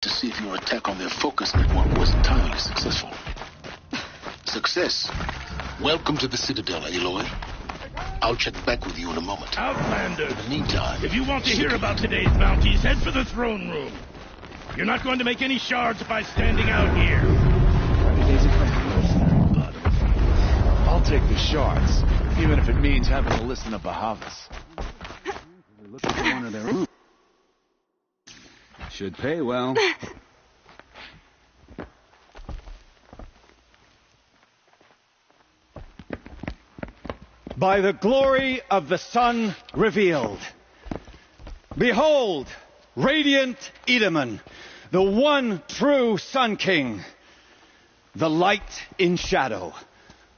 to see if your attack on their focus network was entirely successful. Success. Welcome to the Citadel, Aloy. I'll check back with you in a moment. Outlanders! In the meantime... If you want to hear about today's bounties, head for the throne room. You're not going to make any shards by standing out here. I'll take the shards, even if it means having to listen to Bahavas. They're looking for one of their own. Should pay well. By the glory of the sun revealed. Behold, radiant Edaman, the one true Sun King, the light in shadow,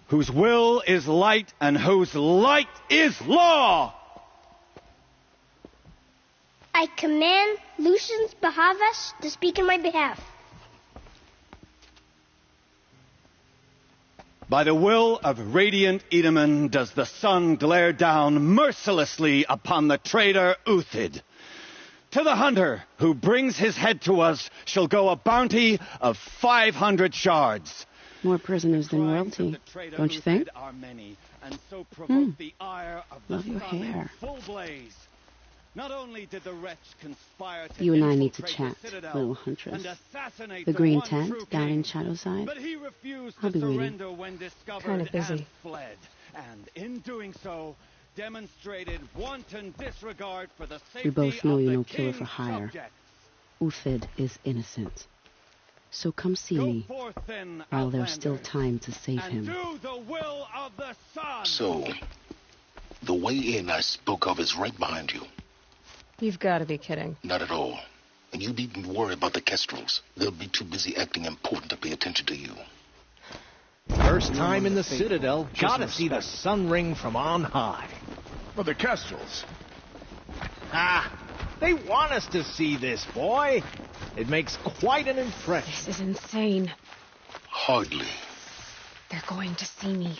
whose will is light and whose light is law. I command Lucius Bahavas to speak in my behalf. By the will of radiant Edaman does the sun glare down mercilessly upon the traitor Uthid. To the hunter who brings his head to us shall go a bounty of 500 shards. More prisoners than royalty, don't you think? Love your hair. Not only did the wretch conspire to you and I need to chat, little huntress. The green tent down in Shadowside. But he refused I'll to be waiting. surrender when discovered Kinda busy. and fled. And in doing so, demonstrated wanton disregard for the safety We both know of you're the no killer king's for hire. subjects. Uthid is innocent. So come see Go me forth then, while there's still Outlander, time to save and him. do the will of the sun. So, the way in I spoke of is right behind you. You've got to be kidding. Not at all. And you needn't worry about the Kestrels. They'll be too busy acting important to pay attention to you. First time in the Citadel, gotta see the sun ring from on high. But the Kestrels. Ah, they want us to see this, boy. It makes quite an impression. This is insane. Hardly. They're going to see me.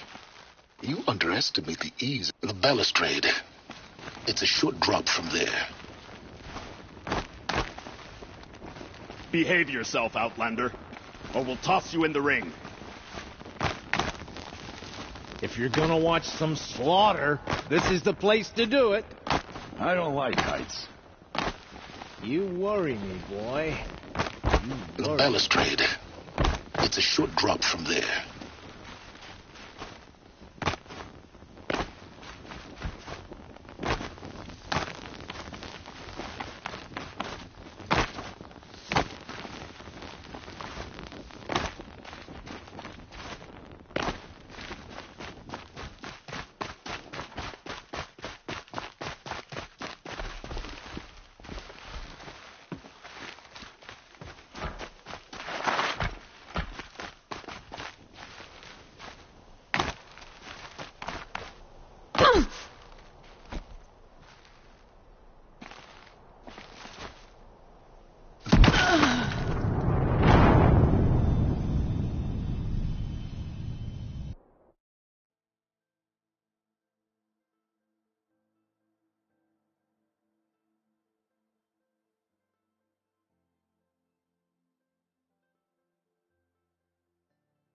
You underestimate the ease of the balustrade. It's a short drop from there. Behave yourself, Outlander, or we'll toss you in the ring. If you're gonna watch some slaughter, this is the place to do it. I don't like heights. You worry me, boy. The balustrade. It's a short drop from there.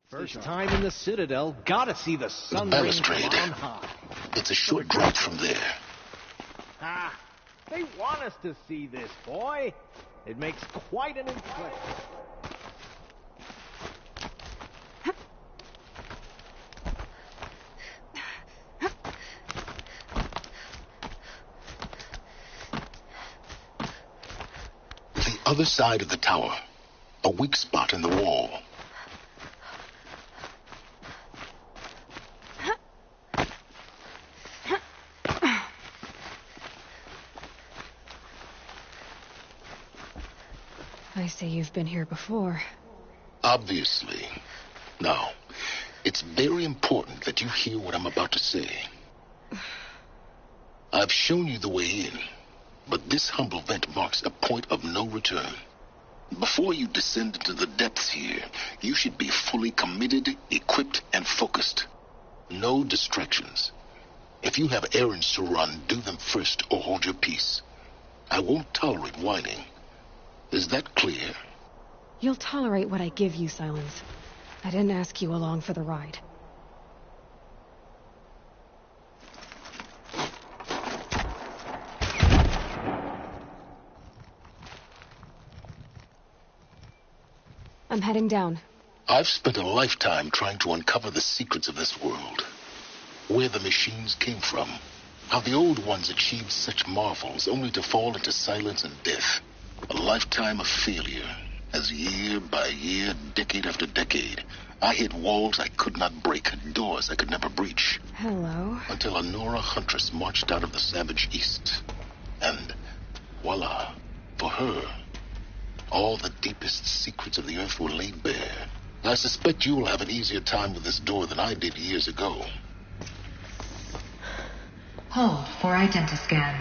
First time in the Citadel, gotta see the sun The ring from balustrade. on high. It's a short drop from there. Ah, they want us to see this, boy. It makes quite an impression. The other side of the tower. A weak spot in the wall. I see you've been here before. Obviously. Now, it's very important that you hear what I'm about to say. I've shown you the way in, but this humble vent marks a point of no return. Before you descend into the depths here, you should be fully committed, equipped, and focused. No distractions. If you have errands to run, do them first or hold your peace. I won't tolerate whining. Is that clear? You'll tolerate what I give you, Silence. I didn't ask you along for the ride. I'm heading down. I've spent a lifetime trying to uncover the secrets of this world. Where the machines came from. How the old ones achieved such marvels only to fall into silence and death. A lifetime of failure. As year by year, decade after decade, I hit walls I could not break, doors I could never breach. Hello? Until a Nora huntress marched out of the savage East. And voila, for her, all the deepest secrets of the Earth were laid bare. I suspect you'll have an easier time with this door than I did years ago. Hold for identiscan.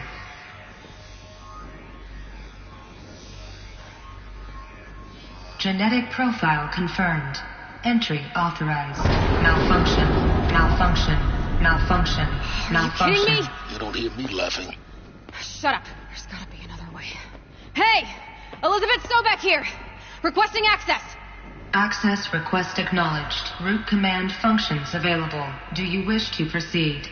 Genetic profile confirmed. Entry authorized. Malfunction. Malfunction. Malfunction. Malfunction. Are you kidding me? You don't hear me laughing. Shut up. There's gotta be another way. Hey! Elizabeth Sobeck here! Requesting access! Access request acknowledged. Root command functions available. Do you wish to proceed?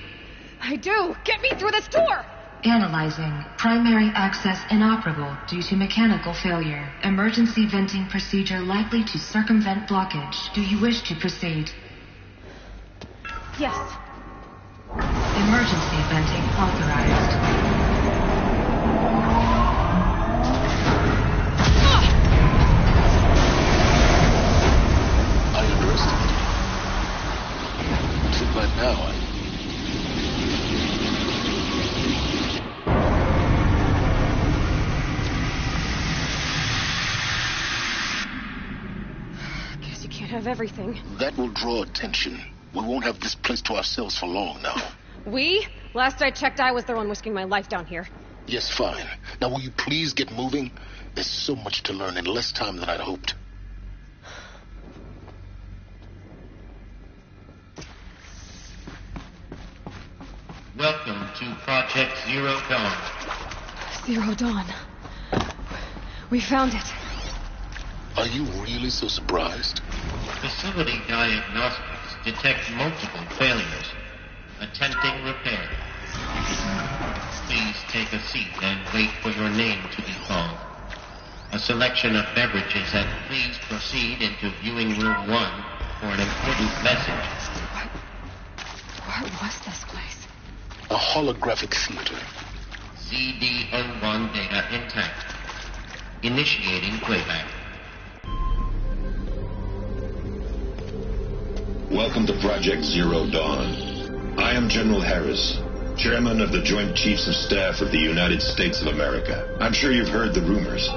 I do! Get me through this door! Analyzing. Primary access inoperable due to mechanical failure. Emergency venting procedure likely to circumvent blockage. Do you wish to proceed? Yes. Emergency venting authorized. Too bad now, Guess you can't have everything. That will draw attention. We won't have this place to ourselves for long now. We? Last I checked, I was the one risking my life down here. Yes, fine. Now will you please get moving? There's so much to learn in less time than I'd hoped. Welcome to Project Zero Dawn. Zero Dawn. We found it. Are you really so surprised? Facility diagnostics detect multiple failures. Attempting repair. Please take a seat and wait for your name to be called. A selection of beverages and please proceed into viewing room 1 for an important message. What was this place? A holographic theater. ZD-01 data intact. Initiating playback. Welcome to Project Zero Dawn. I am General Harris, Chairman of the Joint Chiefs of Staff of the United States of America. I'm sure you've heard the rumors.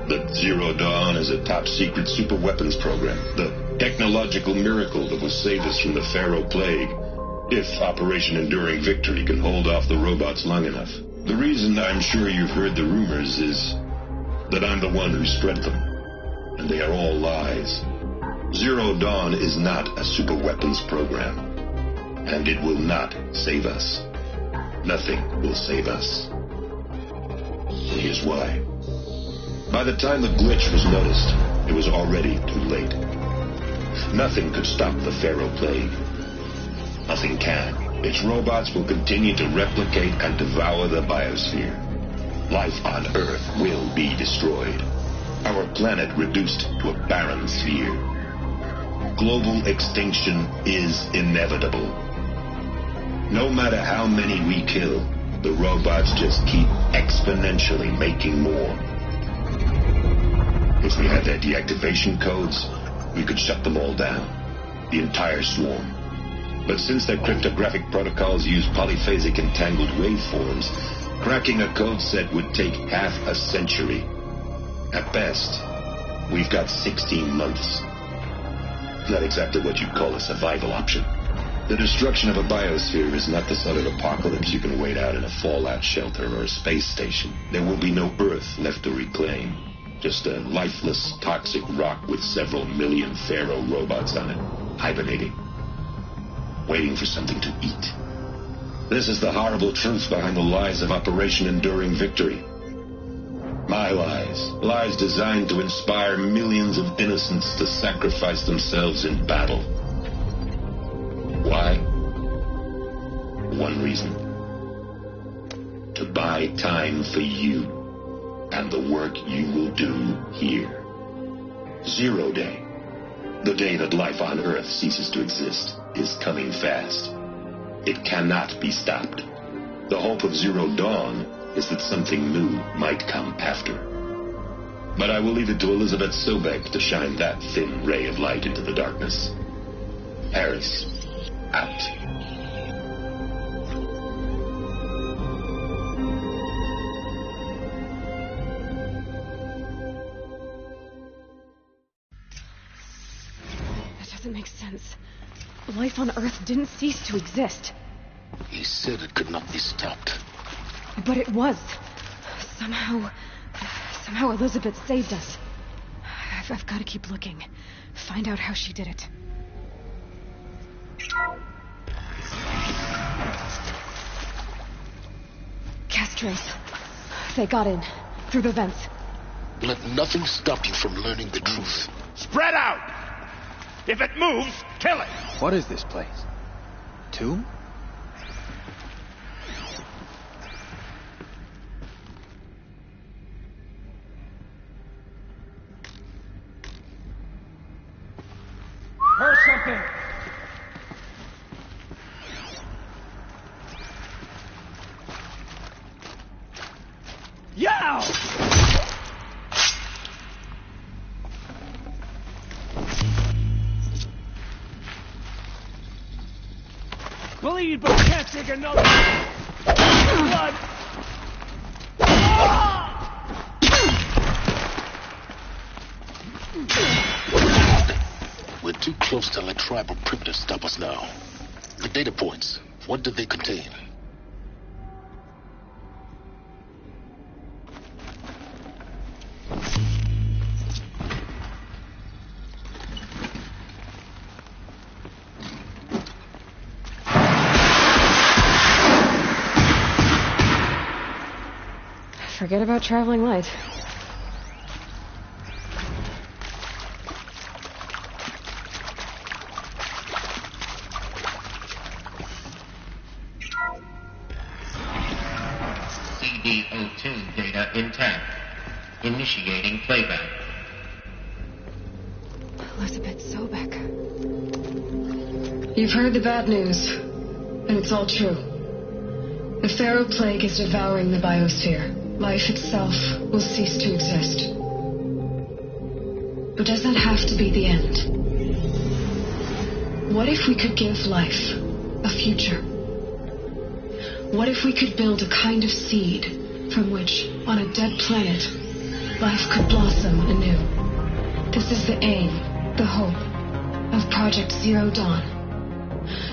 That Zero Dawn is a top-secret super-weapons program. The technological miracle that will save us from the Pharaoh Plague. If Operation Enduring Victory can hold off the robots long enough. The reason I'm sure you've heard the rumors is that I'm the one who spread them. And they are all lies. Zero Dawn is not a superweapons program. And it will not save us. Nothing will save us. Here's why. By the time the glitch was noticed, it was already too late. Nothing could stop the Pharaoh Plague. Nothing can. Its robots will continue to replicate and devour the biosphere. Life on Earth will be destroyed. Our planet reduced to a barren sphere. Global extinction is inevitable. No matter how many we kill, the robots just keep exponentially making more. If we had their deactivation codes, we could shut them all down. The entire swarm. But since their cryptographic protocols use polyphasic entangled waveforms, cracking a code set would take half a century. At best, we've got 16 months. Not exactly what you'd call a survival option. The destruction of a biosphere is not the sort of apocalypse you can wait out in a fallout shelter or a space station. There will be no Earth left to reclaim. Just a lifeless, toxic rock with several million Pharaoh robots on it, hibernating. Waiting for something to eat. This is the horrible truth behind the lies of Operation Enduring Victory. My lies. Lies designed to inspire millions of innocents to sacrifice themselves in battle. Why? One reason. To buy time for you and the work you will do here. 0 Day. The day that life on Earth ceases to exist is coming fast. It cannot be stopped. The hope of Zero Dawn is that something new might come after. But I will leave it to Elizabeth Sobek to shine that thin ray of light into the darkness. Harris, out. Doesn't make sense. Life on Earth didn't cease to exist. He said it could not be stopped. But it was. Somehow Elizabeth saved us. I've got to keep looking. Find out how she did it. Castros. They got in. Through the vents. Let nothing stop you from learning the truth. Spread out! If it moves, kill it! What is this place? Tomb? Heard something! Yow! Bleed, but can't take another. Blood. We're too close to let tribal primitives stop us now. The data points, what did they contain? Forget about traveling light. CD02 data intact. Initiating playback. Elizabeth Sobek. You've heard the bad news, and it's all true. The Pharaoh Plague is devouring the biosphere. Life itself will cease to exist. But does that have to be the end? What if we could give life a future? What if we could build a kind of seed from which, on a dead planet, life could blossom anew? This is the aim, the hope, of Project Zero Dawn.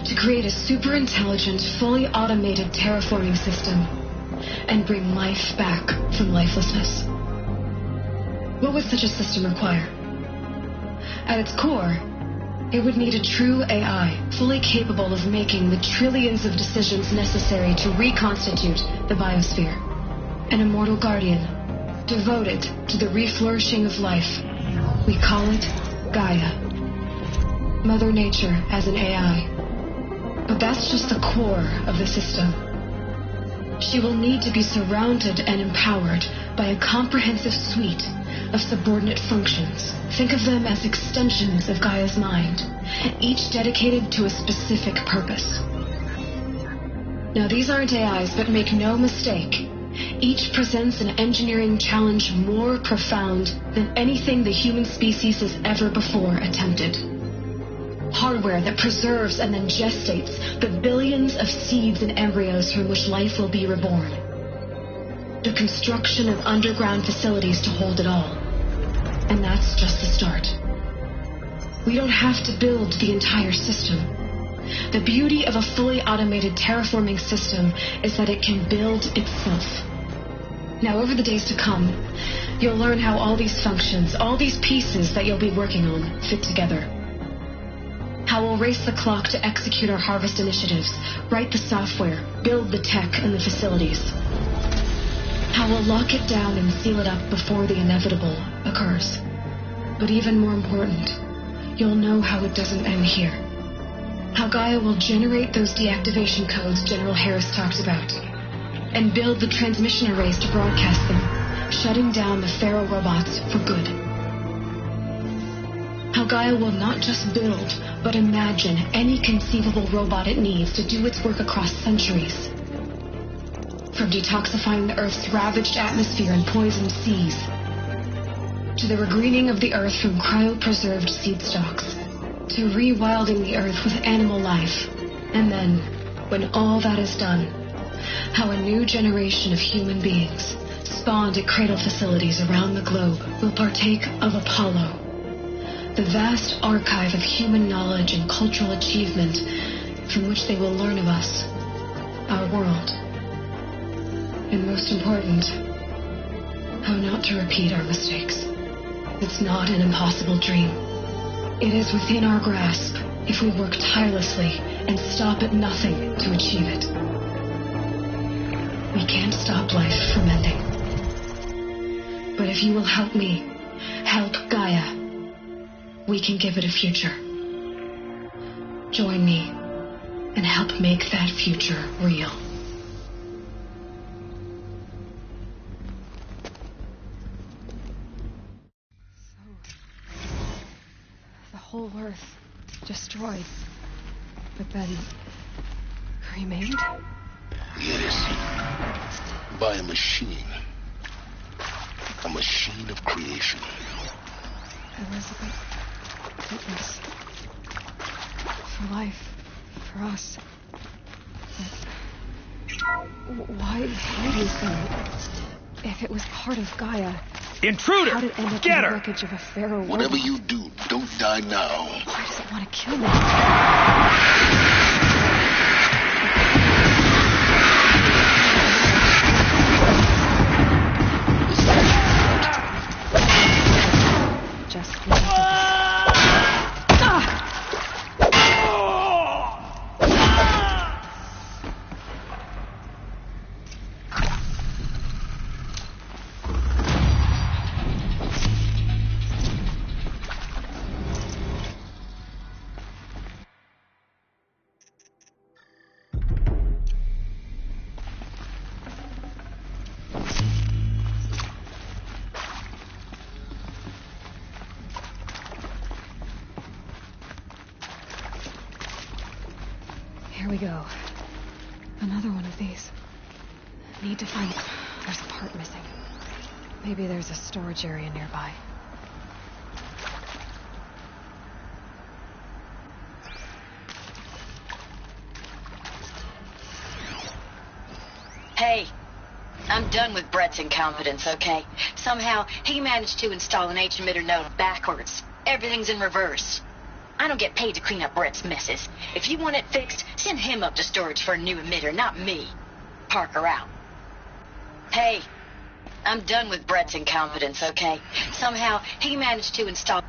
To create a super-intelligent, fully automated terraforming system and bring life back from lifelessness. What would such a system require? At its core, it would need a true AI, fully capable of making the trillions of decisions necessary to reconstitute the biosphere. An immortal guardian, devoted to the reflourishing of life. We call it Gaia. Mother Nature as an AI. But that's just the core of the system. She will need to be surrounded and empowered by a comprehensive suite of subordinate functions. Think of them as extensions of Gaia's mind, each dedicated to a specific purpose. Now, these aren't AIs, but make no mistake, each presents an engineering challenge more profound than anything the human species has ever before attempted. Hardware that preserves and then gestates the billions of seeds and embryos from which life will be reborn. The construction of underground facilities to hold it all. And that's just the start. We don't have to build the entire system. The beauty of a fully automated terraforming system is that it can build itself. Now, over the days to come, you'll learn how all these functions, all these pieces that you'll be working on, fit together. How we'll race the clock to execute our harvest initiatives, write the software, build the tech and the facilities. How we'll lock it down and seal it up before the inevitable occurs. But even more important, you'll know how it doesn't end here. How Gaia will generate those deactivation codes General Harris talked about, and build the transmission arrays to broadcast them, shutting down the Pharaoh robots for good. How Gaia will not just build, but imagine any conceivable robot it needs to do its work across centuries. From detoxifying the Earth's ravaged atmosphere and poisoned seas, to the regreening of the Earth from cryopreserved seed stalks, to rewilding the Earth with animal life. And then, when all that is done, how a new generation of human beings, spawned at cradle facilities around the globe, will partake of Apollo, the vast archive of human knowledge and cultural achievement from which they will learn of us, our world. And most important, how not to repeat our mistakes. It's not an impossible dream. It is within our grasp if we work tirelessly and stop at nothing to achieve it. We can't stop life from ending. But if you will help me, help Gaia, we can give it a future. Join me and help make that future real. Whole Earth destroyed, but then remade? Yes. By a machine. A machine of creation. Elizabeth, goodness. For life, for us. But why Hades then? If it was part of Gaia, intruder! How'd it end up Get in the her! wreckage of a Pharaoh Whatever robot? you do, don't die now. Why does it want to kill me? Just Here we go. Another one of these. Need to find... There's a part missing. Maybe there's a storage area nearby. Hey, I'm done with Brett's incompetence, okay? Somehow, he managed to install an H-emitter node backwards. Everything's in reverse. I don't get paid to clean up Brett's messes. If you want it fixed, send him up to storage for a new emitter, not me. Parker out. Hey, I'm done with Brett's incompetence, okay? Somehow, he managed to install...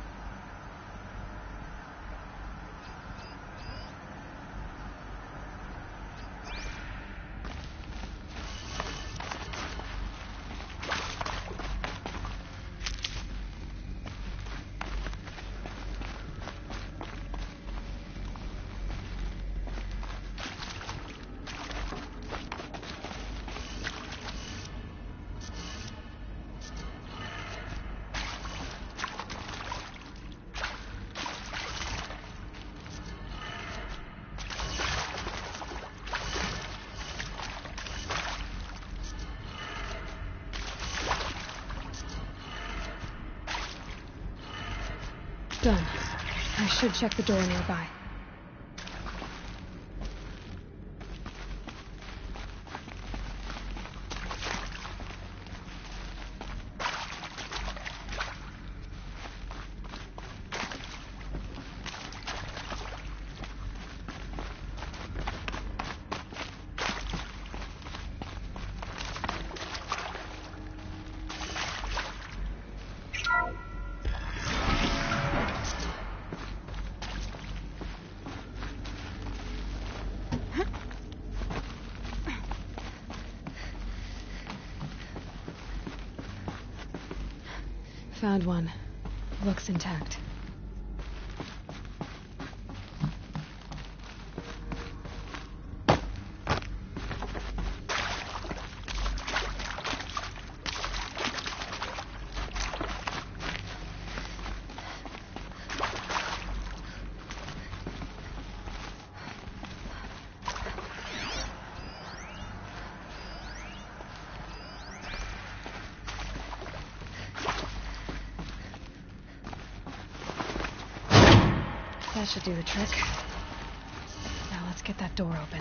Done. I should check the door nearby. Found one. Looks intact. That should do the trick. Now let's get that door open.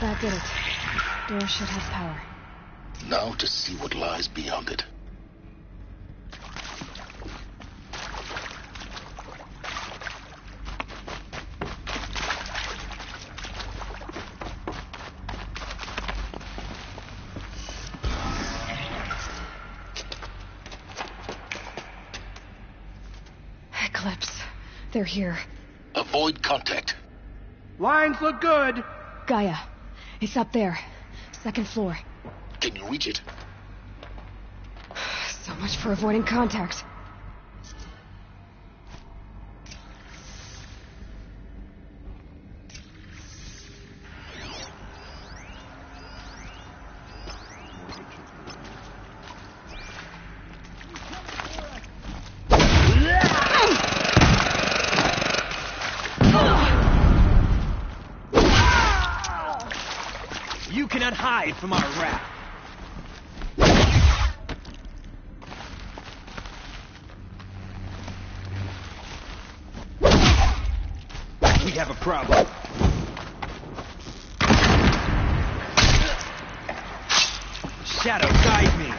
That did it. Door should have power. Now to see what lies beyond it. Eclipse. They're here. Avoid contact. Lines look good. Gaia. It's up there. Second floor. Can you reach it? So much for avoiding contact. You cannot hide from our wrath. We have a problem. Shadow, guide me.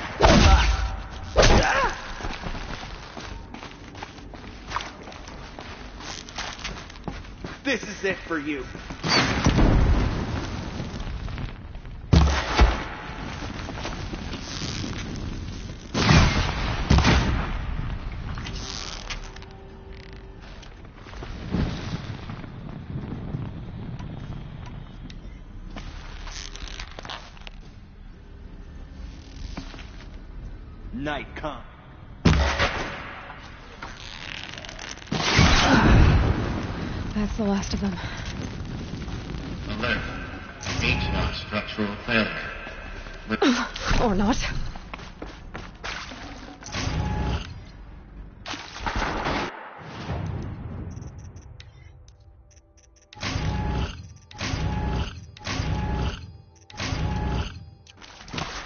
This is it for you. Night come. That's the last of them. Alert. H-Not structural failure. Or not.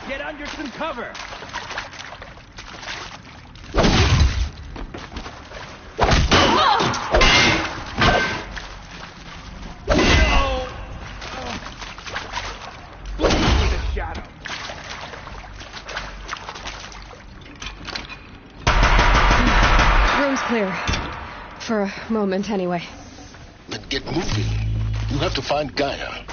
Get under some cover. Clear. For a moment, anyway. Then get moving. You have to find Gaia.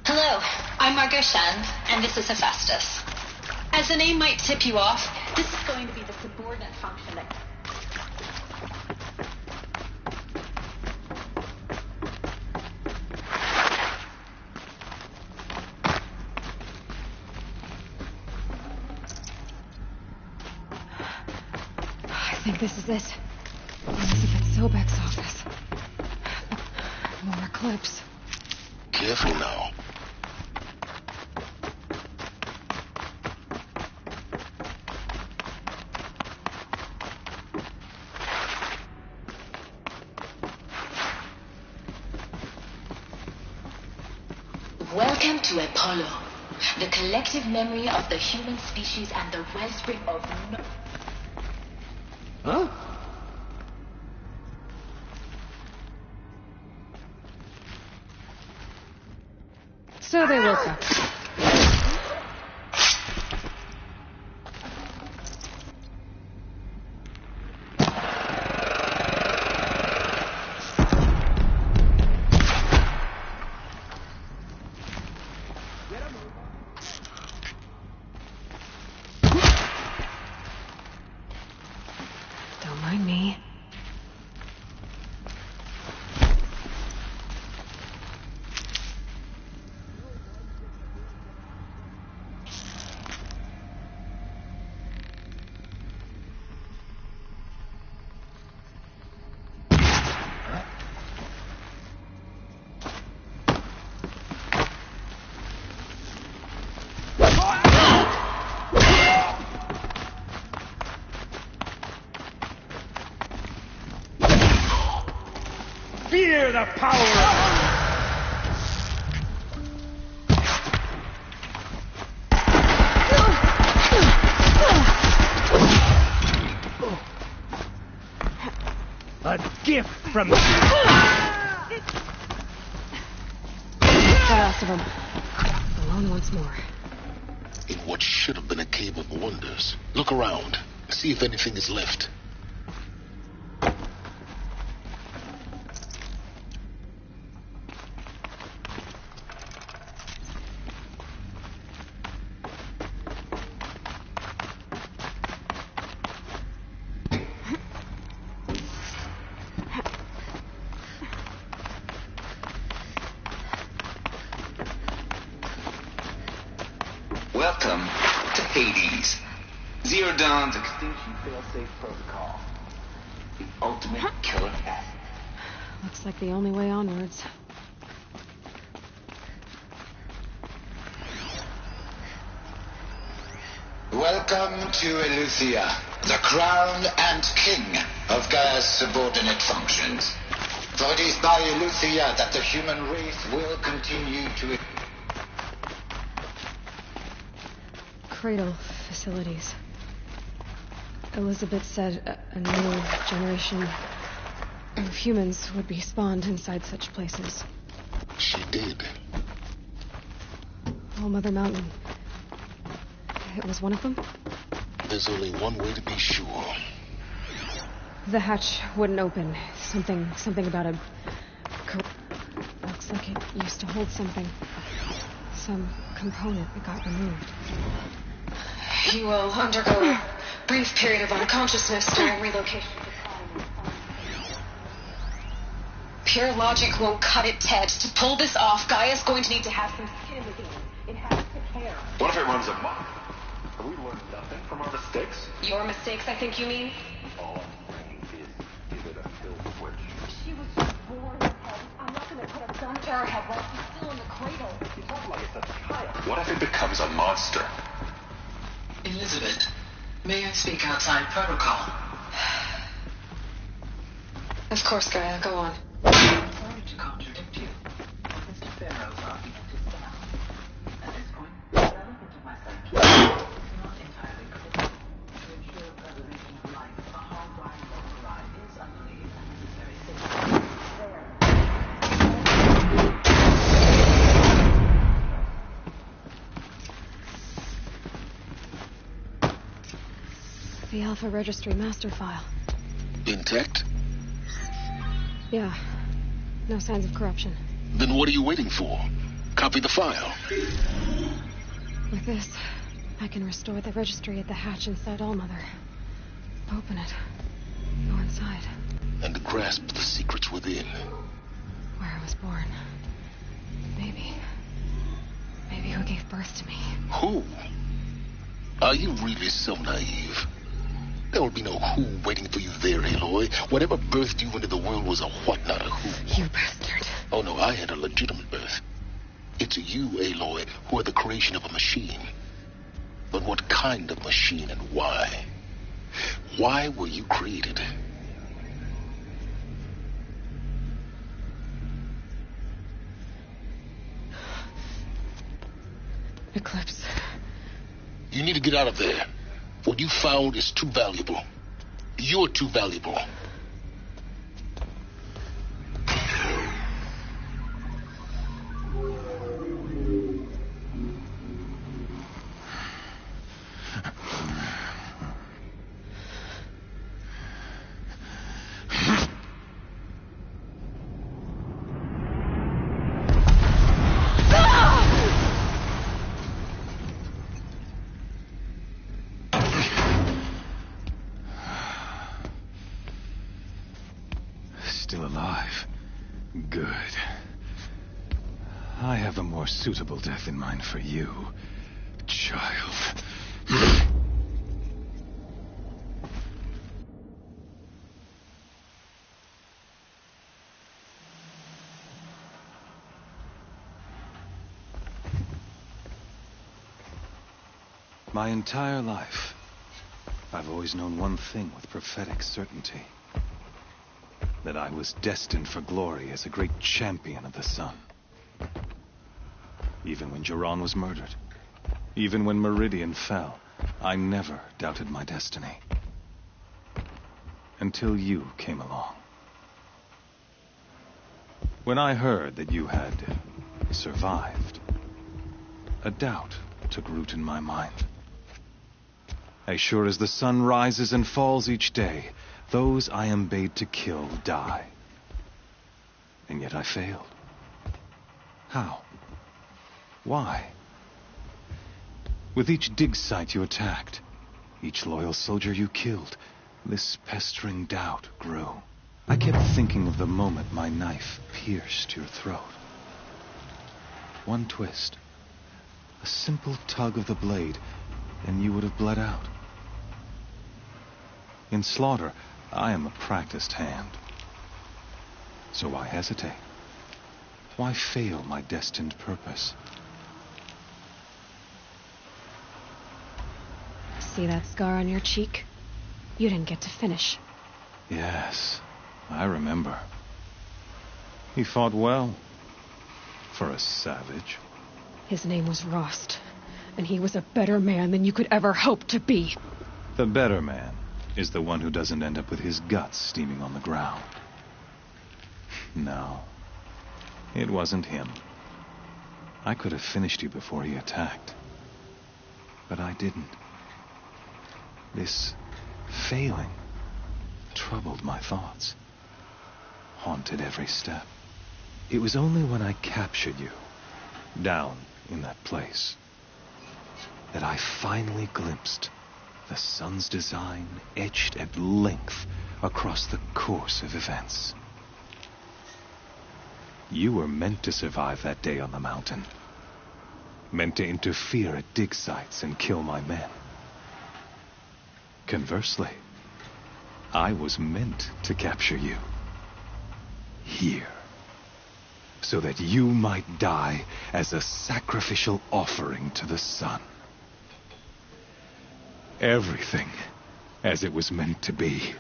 Hello, I'm Margot Shen, and this is Hephaestus. As the name might tip you off, this is going to be the subordinate function that... I think this is it. Elizabeth Sobek's office. More Eclipse. Careful now. Welcome to Apollo, the collective memory of the human species and the wellspring of... Huh? So they woke up. Don't mind me. Fear the power of... A gift from... last of them. Alone once more. In what should have been a cave of wonders. Look around. See if anything is left. Welcome to Hades. Zero Dawn's extinction failsafe protocol. The ultimate killer app. Looks like the only way onwards. Welcome to Eleuthia, the crown and king of Gaia's subordinate functions. For it is by Eleuthia that the human race will continue to... Cradle facilities. Elizabeth said a new generation of humans would be spawned inside such places. She did. All Mother Mountain. It was one of them? There's only one way to be sure. The hatch wouldn't open. Something about a... Looks like it used to hold something. Some component that got removed. You will undergo a brief period of unconsciousness during relocation. Pure logic won't cut it, Ted. To pull this off, Gaia's going to need to have some skin in the game. It has to care. What if it runs amok? Have we learned nothing from our mistakes? Your mistakes, I think you mean? All I'm saying is, give it a kill switch. She was just born, Ted. I'm not going to put a gun to her head while she's still in the cradle. You talk like it's a child. What if it becomes a monster? Elizabeth, may I speak outside protocol? Of course, Gaia, go on. Sorry to contradict you. Mr. Pharaoh's argument is sound. At this point, the element of my psyche is not entirely critical. To ensure preservation of life, a hardwired override is, I believe, a necessary system. The Alpha Registry master file. Intact? Yeah. No signs of corruption. Then what are you waiting for? Copy the file. With this, I can restore the registry at the hatch inside Allmother. Open it. Go inside. And grasp the secrets within. Where I was born. Maybe who gave birth to me. Who? Are you really so naive? There will be no who waiting for you there, Aloy. Whatever birthed you into the world was a what, not a who. You bastard. Oh, no, I had a legitimate birth. It's you, Aloy, who are the creation of a machine. But what kind of machine and why? Why were you created? Eclipse. You need to get out of there. What you found is too valuable. You're too valuable. Still alive. Good. I have a more suitable death in mind for you, child. My entire life, I've always known one thing with prophetic certainty. That I was destined for glory as a great champion of the sun. Even when Jiran was murdered, even when Meridian fell, I never doubted my destiny. Until you came along. When I heard that you had survived, a doubt took root in my mind. As sure as the sun rises and falls each day, those I am bade to kill die. And yet I failed. How? Why? With each dig site you attacked, each loyal soldier you killed, this pestering doubt grew. I kept thinking of the moment my knife pierced your throat. One twist, a simple tug of the blade, and you would have bled out. In slaughter, I am a practiced hand. So why hesitate? Why fail my destined purpose? See that scar on your cheek? You didn't get to finish. Yes, I remember. He fought well. For a savage. His name was Rost, and he was a better man than you could ever hope to be. The better man is the one who doesn't end up with his guts steaming on the ground. No, it wasn't him. I could have finished you before he attacked. But I didn't. This failing troubled my thoughts, haunted every step. It was only when I captured you, down in that place, that I finally glimpsed the sun's design etched at length across the course of events. You were meant to survive that day on the mountain. Meant to interfere at dig sites and kill my men. Conversely, I was meant to capture you. Here. So that you might die as a sacrificial offering to the sun. Everything as it was meant to be.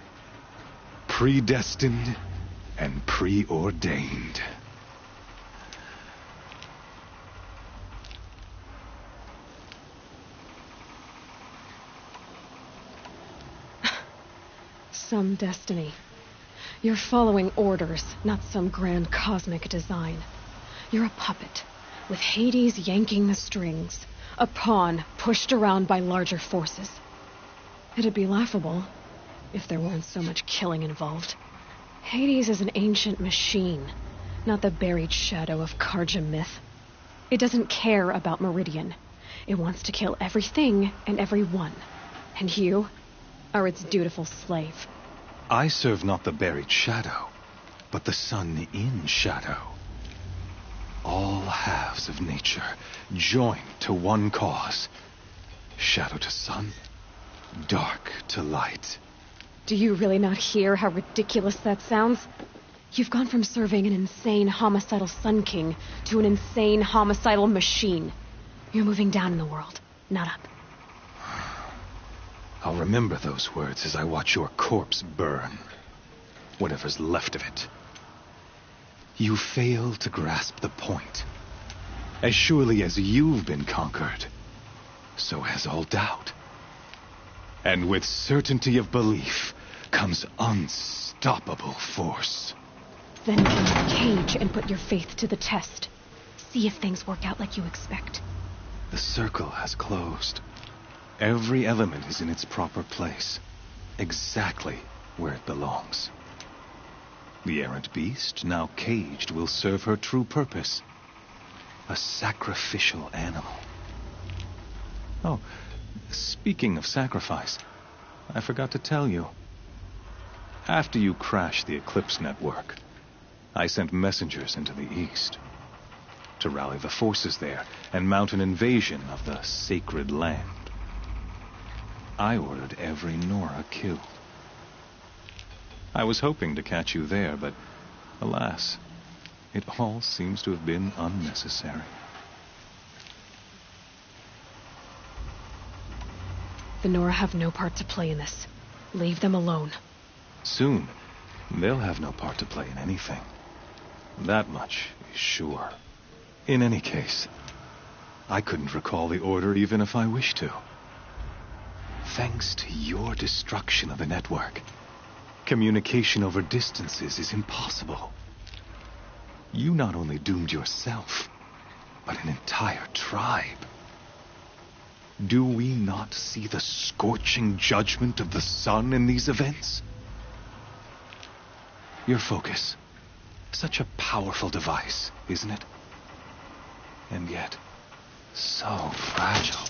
Predestined and preordained. Some destiny. You're following orders, not some grand cosmic design. You're a puppet, with Hades yanking the strings, a pawn pushed around by larger forces. It'd be laughable if there weren't so much killing involved. Hades is an ancient machine, not the buried shadow of Karja myth. It doesn't care about Meridian. It wants to kill everything and everyone. And you are its dutiful slave. I serve not the buried shadow, but the sun in shadow. All halves of nature joined to one cause. Shadow to sun, dark to light. Do you really not hear how ridiculous that sounds? You've gone from serving an insane homicidal Sun King to an insane homicidal machine. You're moving down in the world, not up. I'll remember those words as I watch your corpse burn. Whatever's left of it. You fail to grasp the point. As surely as you've been conquered, so has all doubt. And with certainty of belief comes unstoppable force. Then get in the cage and put your faith to the test. See if things work out like you expect. The circle has closed. Every element is in its proper place, exactly where it belongs. The errant beast, now caged, will serve her true purpose. A sacrificial animal. Oh, speaking of sacrifice, I forgot to tell you. After you crashed the Eclipse network, I sent messengers into the east to rally the forces there and mount an invasion of the sacred land. I ordered every Nora killed. I was hoping to catch you there, but alas, it all seems to have been unnecessary. The Nora have no part to play in this. Leave them alone. Soon, they'll have no part to play in anything. That much is sure. In any case, I couldn't recall the order even if I wished to. Thanks to your destruction of the network, communication over distances is impossible. You not only doomed yourself, but an entire tribe. Do we not see the scorching judgment of the sun in these events? Your focus. Such a powerful device, isn't it? And yet, so fragile.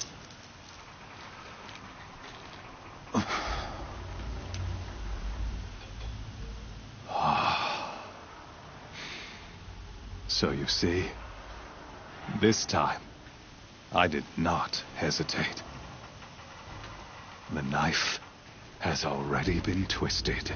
So you see, this time, I did not hesitate. The knife has already been twisted.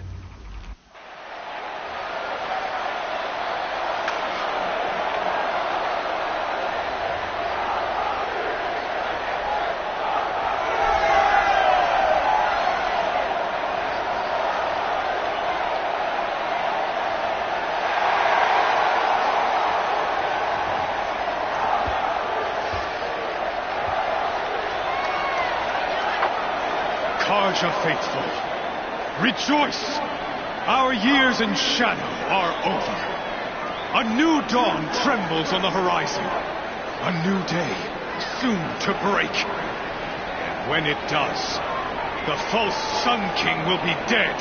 Karja faithful, rejoice! Our years in shadow are over. A new dawn trembles on the horizon. A new day soon to break. And when it does, the false Sun King will be dead,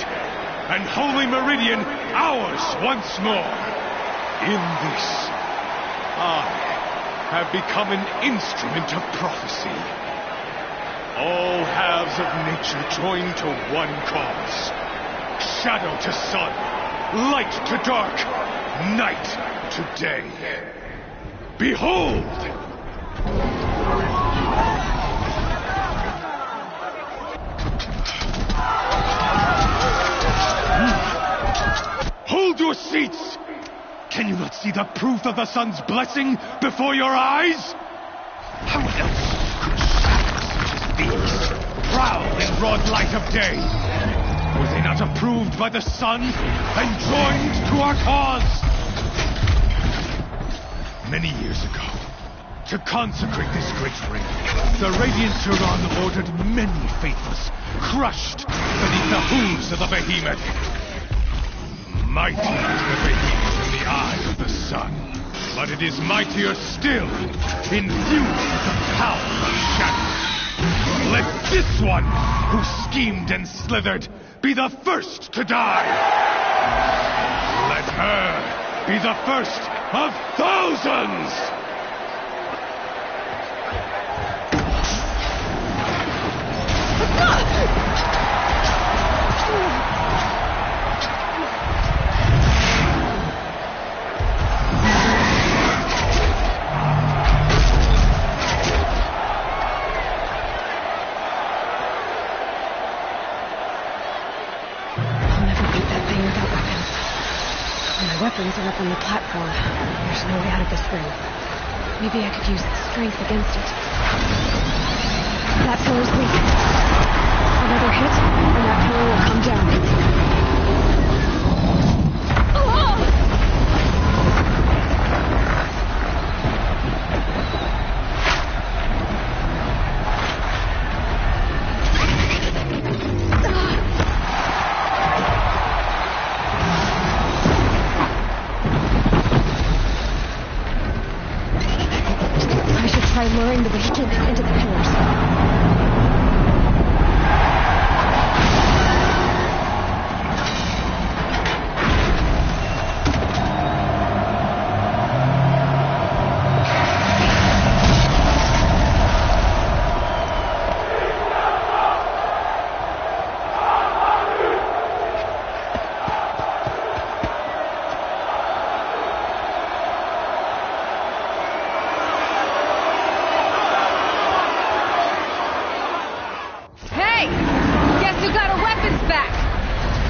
and Holy Meridian ours once more. In this, I have become an instrument of prophecy. All halves of nature join to one cause. Shadow to sun, light to dark, night to day. Behold! Hold your seats! Can you not see the proof of the sun's blessing before your eyes? How else could shadows such as these prowl in broad light of day? Were they not approved by the sun and joined to our cause? Many years ago, to consecrate this great ring, the Radiant Turan ordered many faithless, crushed beneath the hooves of the behemoth. Mighty is the behemoth in the eye of the sun, but it is mightier still, infused with the power of shadow. Let this one, who schemed and slithered, be the first to die. Let her be the first of thousands! Weapons are up on the platform. There's no way out of this ring. Maybe I could use strength against it. That pillar's weak. Another hit, and that pillar will come down. Luring the vehicle into the pillars.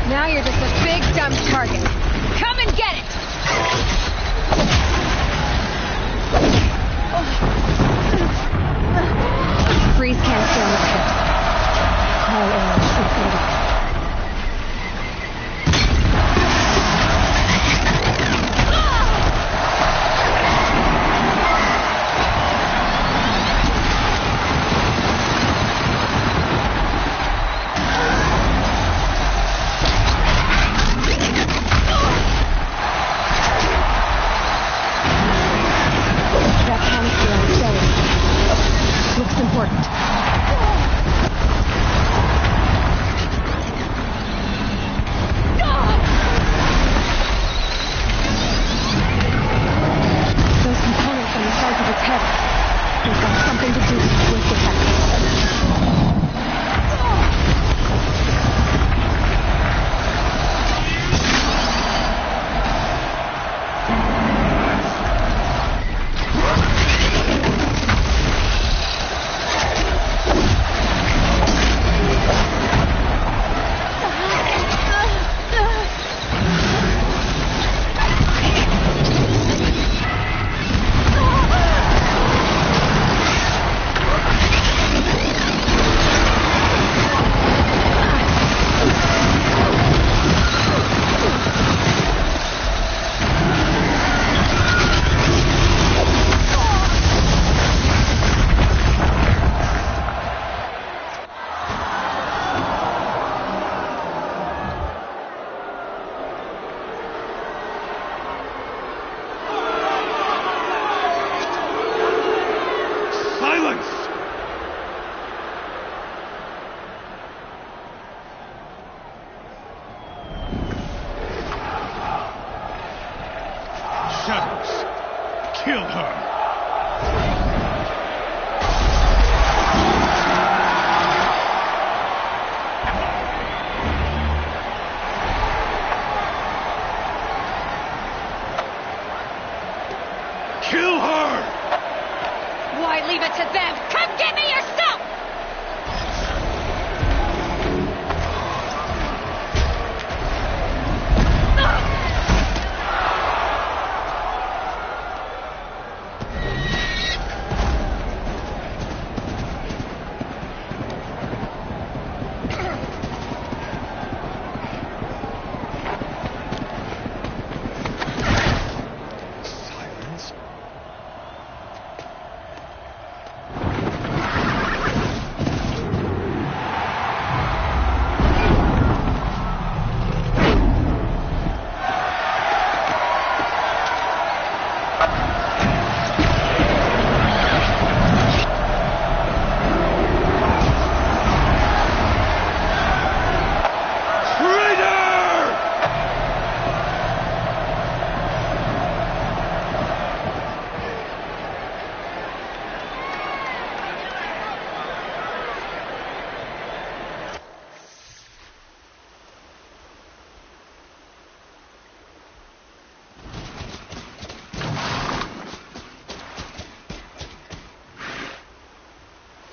Now you're just a big, dumb target. Come and get it! Freeze canister on the pit. All arrows should go to Those components on the sides of its head. They've got something to do with the tech. Shadows, kill her! Kill her! Why leave it to them? Come get me yourself!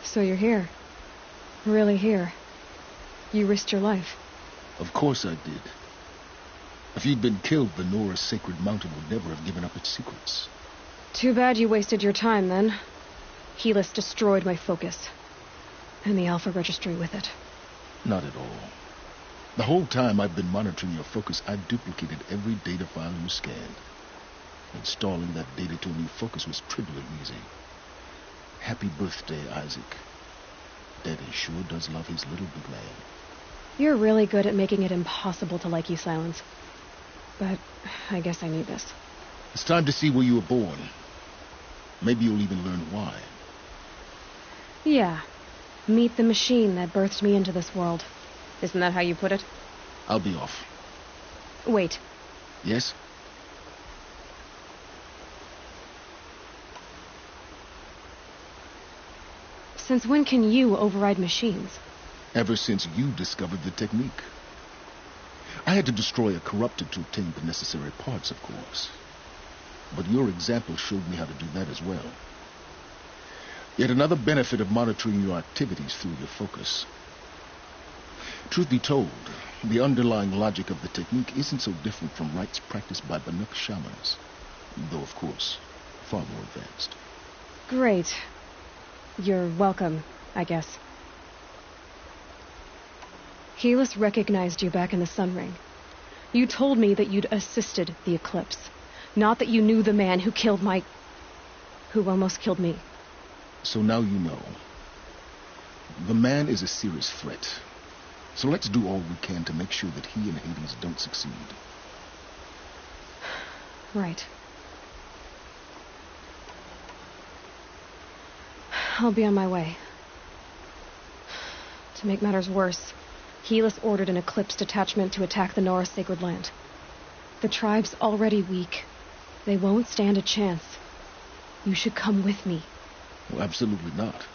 So you're here. Really here. You risked your life. Of course I did. If you'd been killed, the Nora's sacred mountain would never have given up its secrets. Too bad you wasted your time, then. Helis destroyed my focus. And the Alpha Registry with it. Not at all. The whole time I've been monitoring your focus, I duplicated every data file you scanned. Installing that data to a new focus was trivially easy. Happy birthday, Isaac. Daddy sure does love his little big man. You're really good at making it impossible to like you, Silence. But I guess I need this. It's time to see where you were born. Maybe you'll even learn why. Yeah. Meet the machine that birthed me into this world. Isn't that how you put it? I'll be off. Wait. Yes? Since when can you override machines? Ever since you discovered the technique. I had to destroy a corrupted to obtain the necessary parts, of course. But your example showed me how to do that as well. Yet another benefit of monitoring your activities through your focus. Truth be told, the underlying logic of the technique isn't so different from rites practiced by Banuk shamans, though, of course, far more advanced. Great. You're welcome, I guess. Helis recognized you back in the Sun Ring. You told me that you'd assisted the Eclipse, not that you knew the man who killed who almost killed me. So now you know. The man is a serious threat. So let's do all we can to make sure that he and Hades don't succeed. Right. I'll be on my way. To make matters worse, Helis ordered an Eclipse detachment to attack the Nora Sacred Land. The tribe's already weak. They won't stand a chance. You should come with me. Well, absolutely not.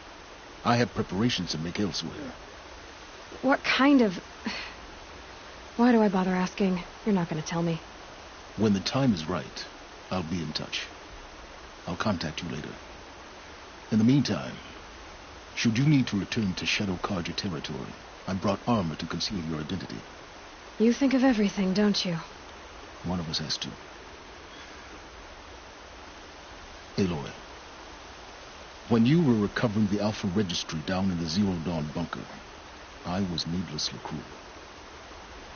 I have preparations to make elsewhere. What kind of... Why do I bother asking? You're not going to tell me. When the time is right, I'll be in touch. I'll contact you later. In the meantime, should you need to return to Shadow Carja territory, I brought armor to conceal your identity. You think of everything, don't you? One of us has to. Aloy, when you were recovering the Alpha Registry down in the Zero Dawn bunker, I was needlessly cruel.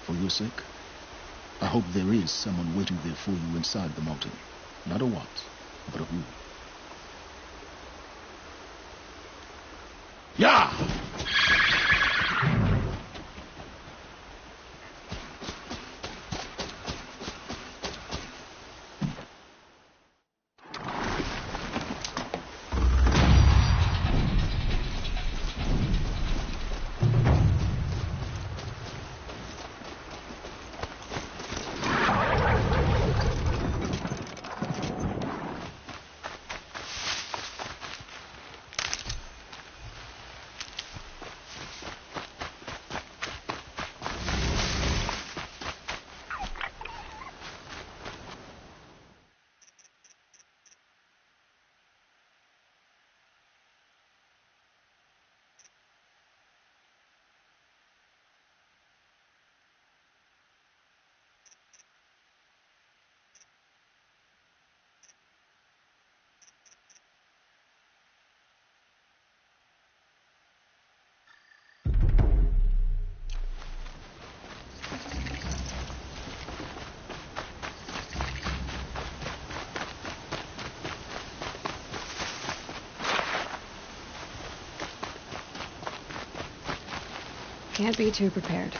For your sake, I hope there is someone waiting there for you inside the mountain. Not a what, but a who. Yeah! Can't be too prepared.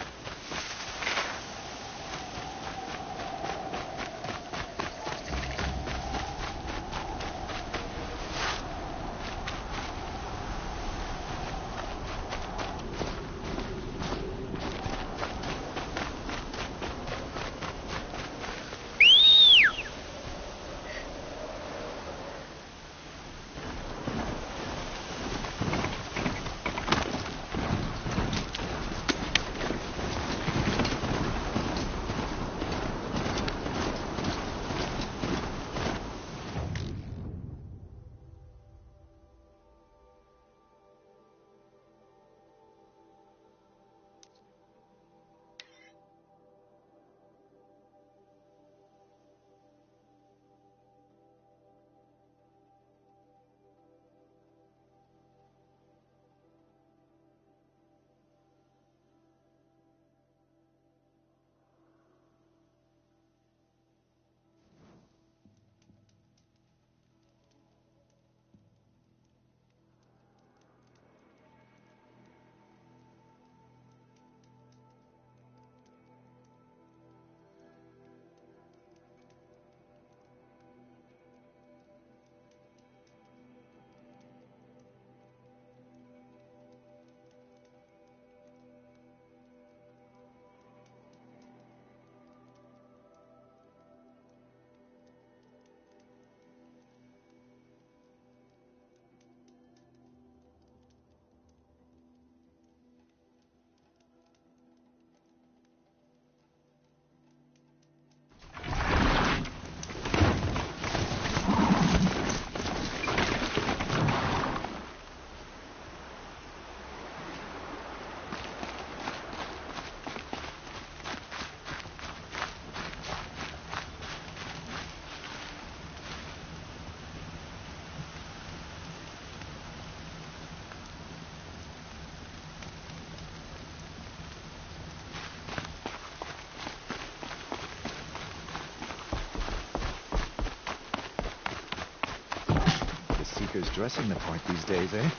Seeker's dressing the part these days, eh?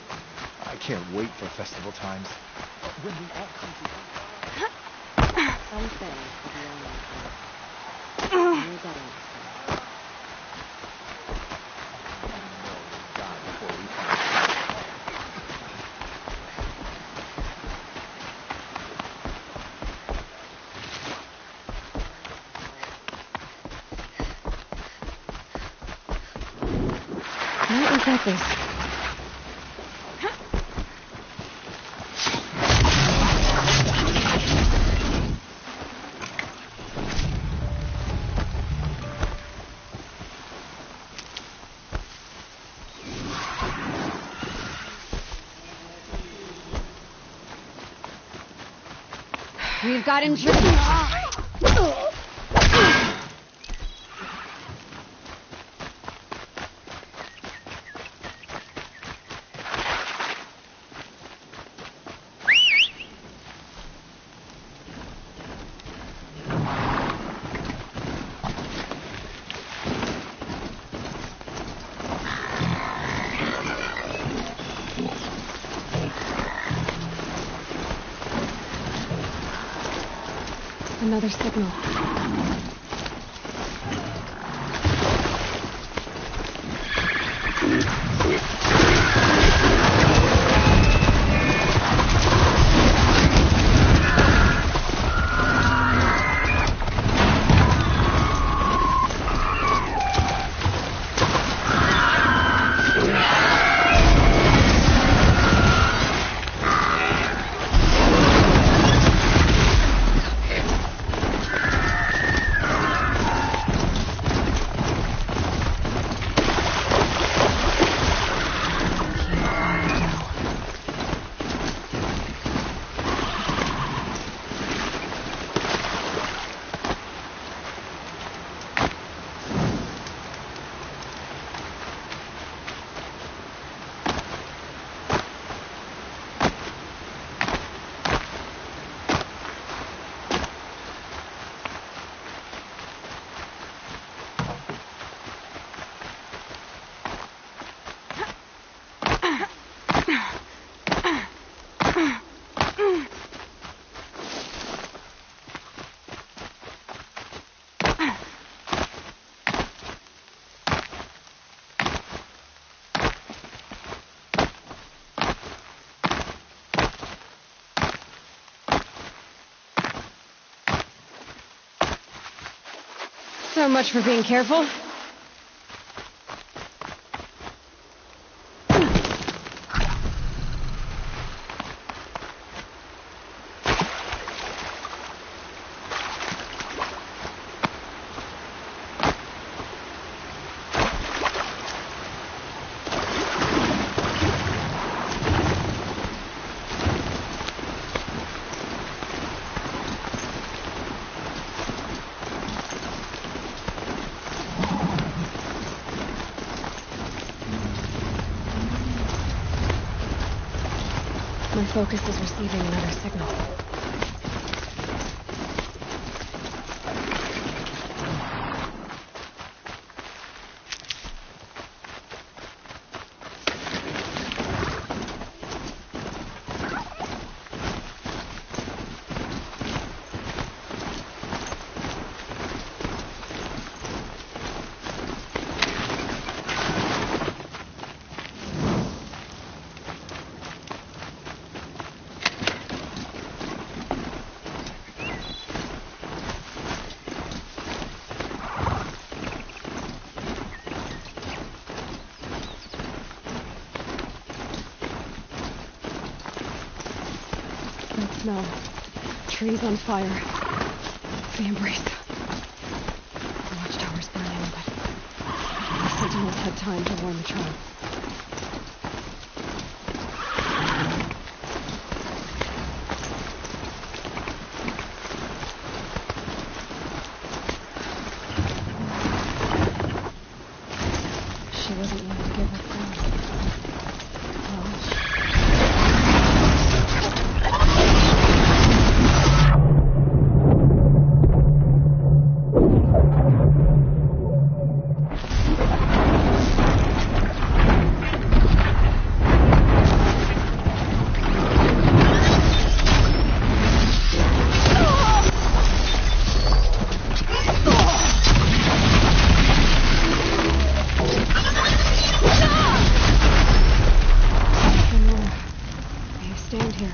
I can't wait for festival times. When we all come together. Some things will be only you gotta understand. got this. We've got intruders. Another signal. So much for being careful. My focus is receiving another signal. That smell. Trees on fire. The embrace. The watchtower's burning, but the sentinels had time to warn the tribe. She wasn't willing to give up ground. Stand here.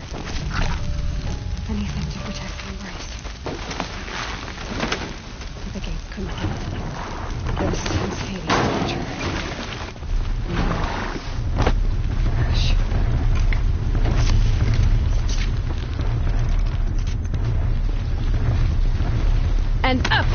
Anything to protect the embrace. The gates couldn't hold it. This is Hades' future. No. and up!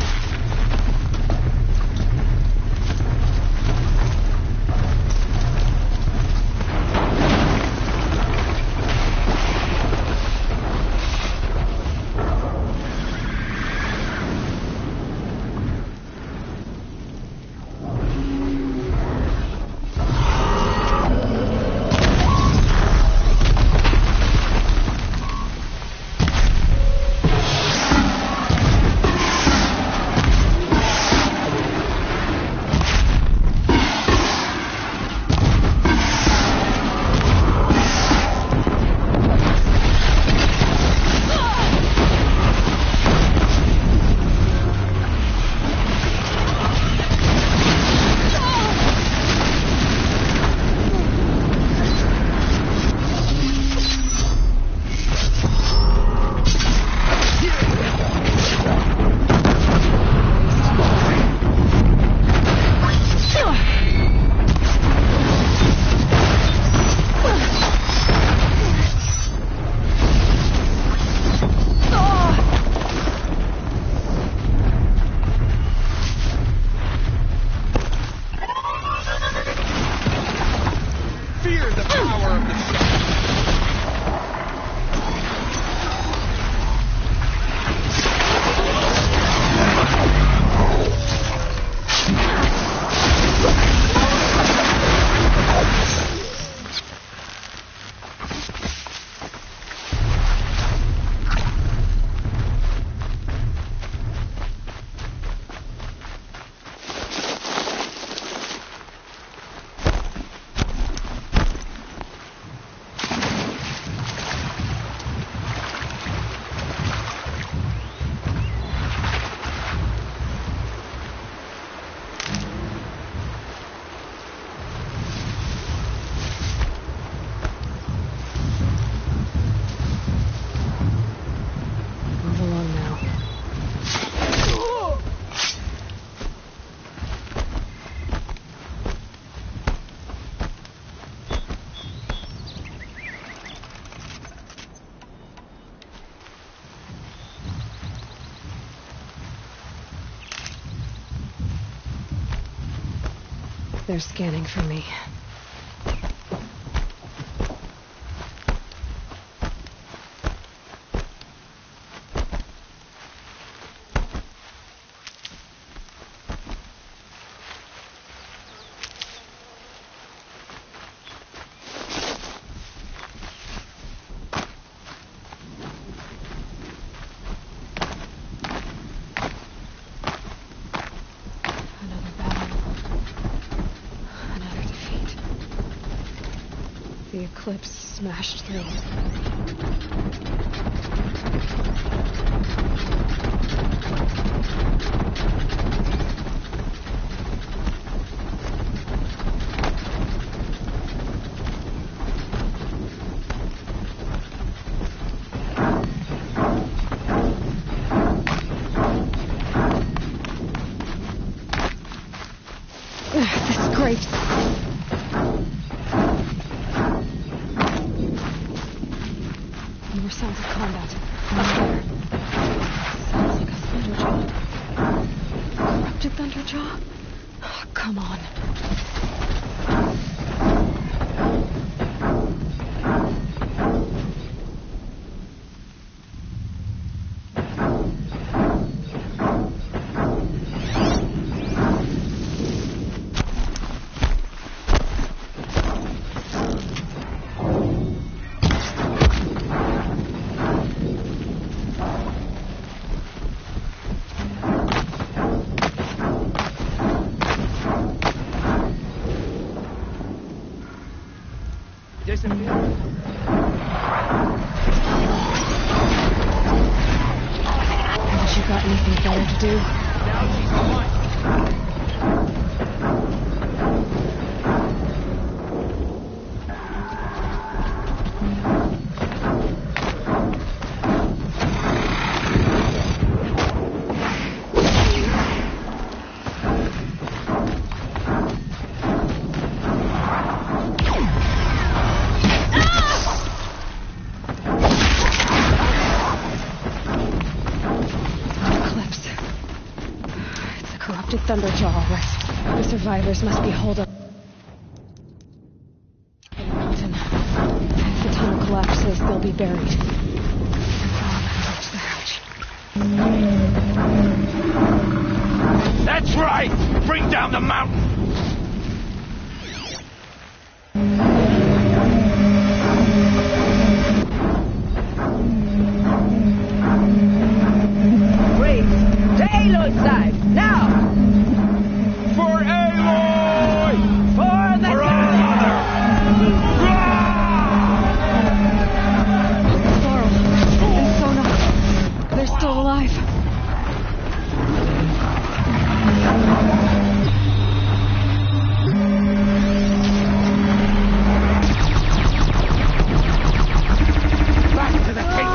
They're scanning for me. The eclipse smashed through. The scrapes. More sounds of combat. Up there. Sounds like a Thunderjaw. Corrupted Thunderjaw? Oh, come on. Haven't you got anything better to do? Now she's mine. Thunderjaw rest. The survivors must be holed up in the mountain. If the tunnel collapses, they'll be buried. Reach the hatch. That's right! Bring down the mountain! To Aloy's side, now! For Aloy! For the Varl and Sona, they're still alive. Back to the gate.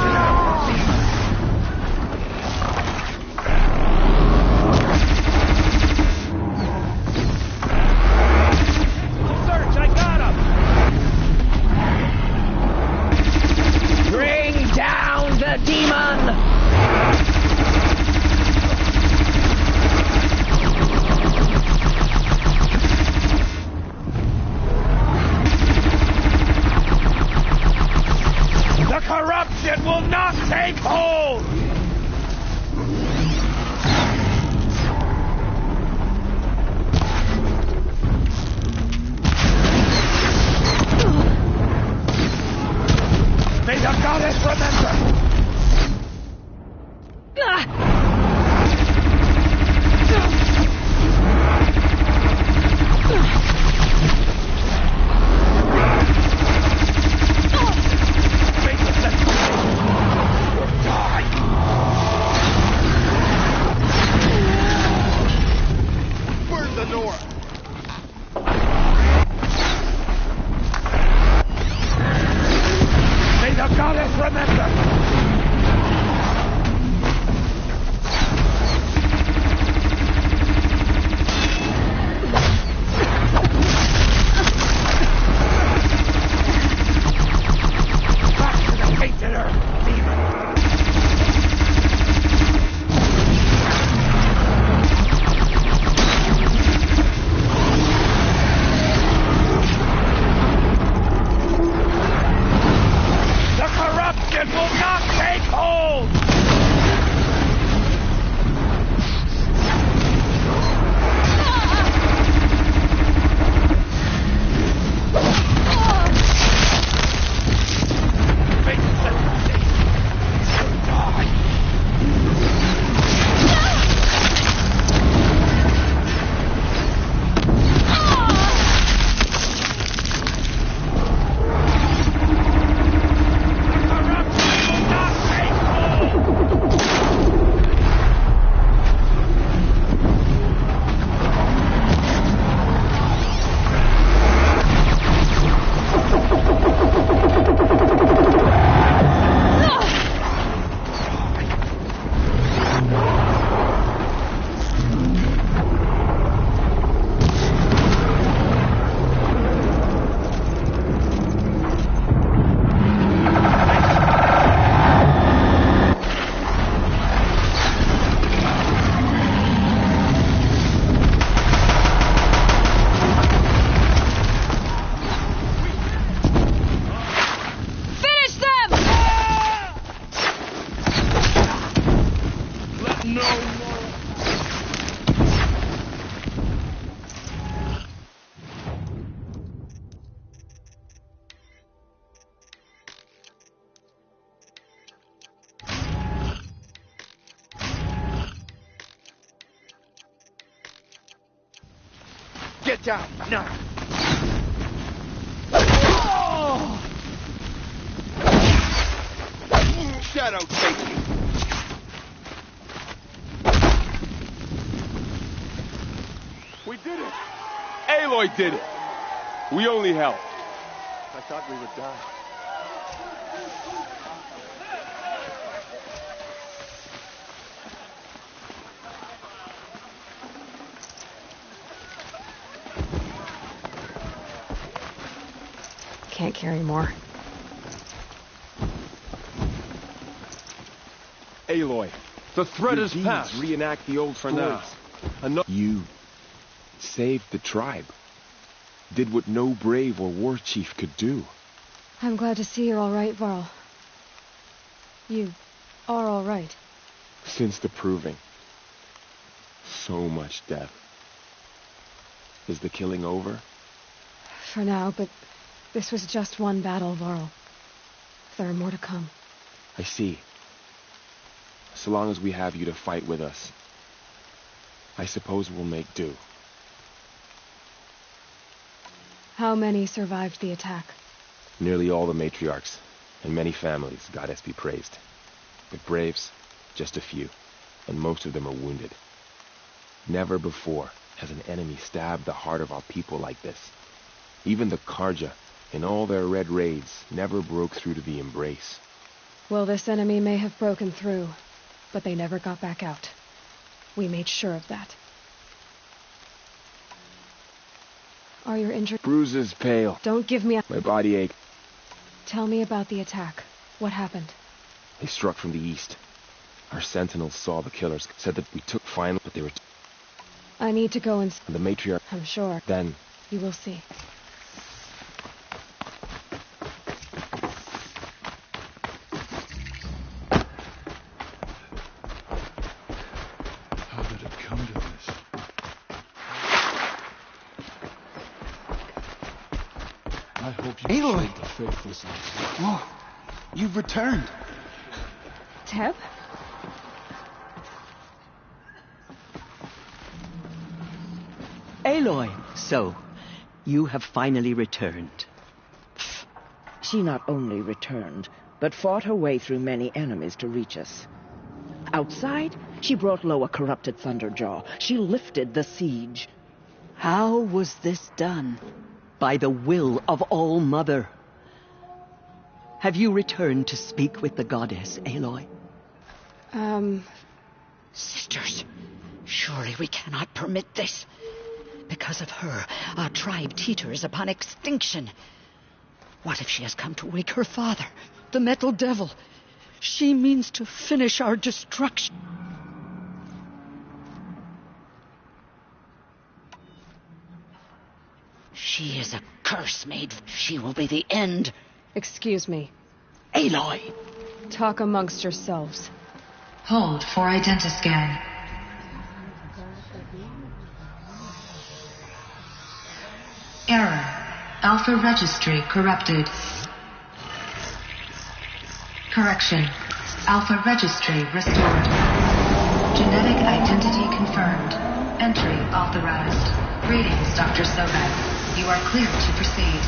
Get down, now! Oh! Shadow, take me! We did it! Aloy did it! We only helped. I thought we would die. Can't carry more. Aloy, the threat is past. Reenact the old for now. You saved the tribe. Did what no brave or war chief could do. I'm glad to see you're all right, Varl. You are all right. Since the proving. So much death. Is the killing over? For now, but this was just one battle, Varl. There are more to come. I see. So long as we have you to fight with us, I suppose we'll make do. How many survived the attack? Nearly all the matriarchs, and many families, goddess be praised. But braves, just a few, and most of them are wounded. Never before has an enemy stabbed the heart of our people like this. Even the Karja, in all their red raids, never broke through to the embrace. Well, this enemy may have broken through, but they never got back out. We made sure of that. Are your injured? Bruises, pale. Don't give me a... My body ache. Tell me about the attack. What happened? They struck from the east. Our sentinels saw the killers, said that we took final, but they were... I need to go and... The matriarch... I'm sure. Then... You will see. How did it come to this? I hope you Aloy! showed the faithless. Oh, you've returned. Teb? Aloy! So, you have finally returned. She not only returned, but fought her way through many enemies to reach us. Outside, she brought low a corrupted Thunderjaw. She lifted the siege. How was this done? By the will of All-Mother. Have you returned to speak with the goddess, Aloy? Sisters, surely we cannot permit this. Because of her, our tribe teeters upon extinction. What if she has come to wake her father, the Metal Devil? She means to finish our destruction. She is a curse made. She will be the end. Excuse me. Aloy! Talk amongst yourselves. Hold for identiscan. Error. Alpha registry corrupted. Correction. Alpha registry restored. Genetic identity confirmed. Entry authorized. Greetings, Dr. Sobek. You are clear to proceed.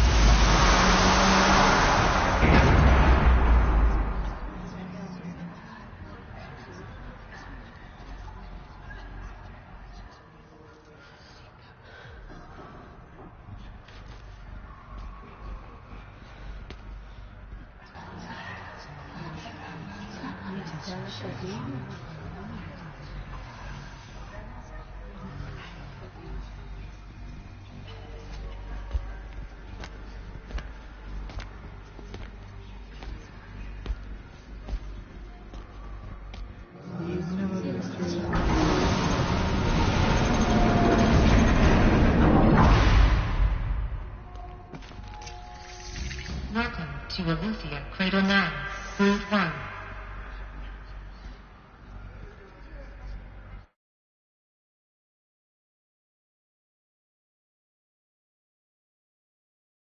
Welcome to Eleuthia Cradle 9, Route 1.